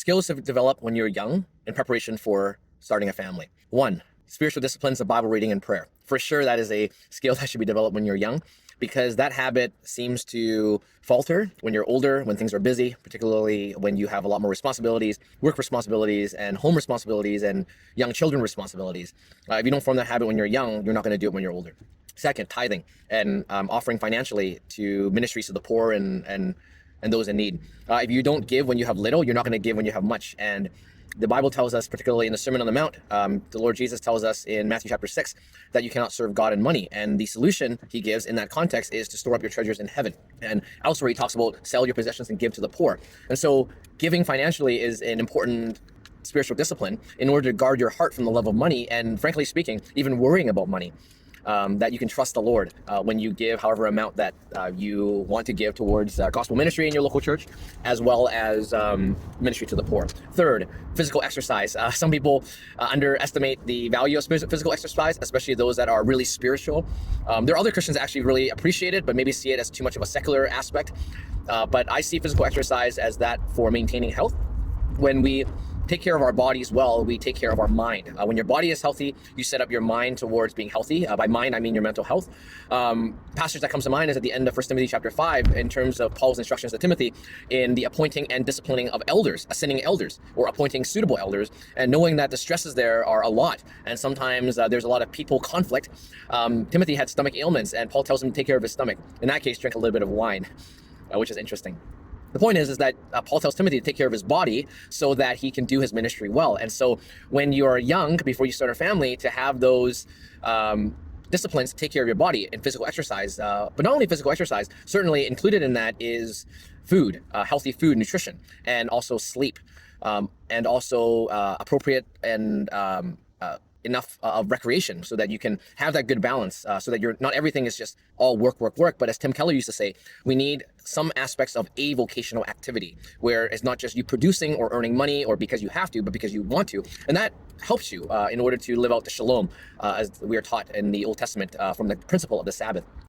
Skills to develop when you're young in preparation for starting a family. One, spiritual disciplines of Bible reading and prayer. For sure, that is a skill that should be developed when you're young, because that habit seems to falter when you're older, when things are busy, particularly when you have a lot more responsibilities, work responsibilities and home responsibilities and young children responsibilities. If you don't form that habit when you're young, you're not going to do it when you're older. Second, tithing and offering financially to ministries to the poor and those in need. If you don't give when you have little, you're not going to give when you have much. And the Bible tells us, particularly in the Sermon on the Mount, the Lord Jesus tells us in Matthew chapter 6 that you cannot serve God and money. And the solution he gives in that context is to store up your treasures in heaven. And elsewhere he talks about sell your possessions and give to the poor. And so giving financially is an important spiritual discipline in order to guard your heart from the love of money, and frankly speaking, even worrying about money. That you can trust the Lord when you give however amount that you want to give towards gospel ministry in your local church, as well as ministry to the poor. Third, physical exercise. Some people underestimate the value of physical exercise, especially those that are really spiritual. There are other Christians that actually really appreciate it, but maybe see it as too much of a secular aspect. But I see physical exercise as that for maintaining health. When we take care of our bodies well, we take care of our mind. When your body is healthy, you set up your mind towards being healthy. By mind, I mean your mental health. Passage that comes to mind is at the end of 1 Timothy chapter 5, in terms of Paul's instructions to Timothy in the appointing and disciplining of elders, ascending elders, or appointing suitable elders, and knowing that the stresses there are a lot. And sometimes there's a lot of people conflict. Timothy had stomach ailments, and Paul tells him to take care of his stomach. In that case, drink a little bit of wine, which is interesting. The point is that Paul tells Timothy to take care of his body so that he can do his ministry well. And so when you're young, before you start a family, to have those disciplines to take care of your body and physical exercise, but not only physical exercise, certainly included in that is food, healthy food, nutrition, and also sleep, and also appropriate and enough of recreation so that you can have that good balance, so that you're not everything is just all work. But as Tim Keller used to say, we need some aspects of avocational activity where it's not just you producing or earning money or because you have to, but because you want to. And that helps you in order to live out the shalom, as we are taught in the Old Testament from the principle of the Sabbath.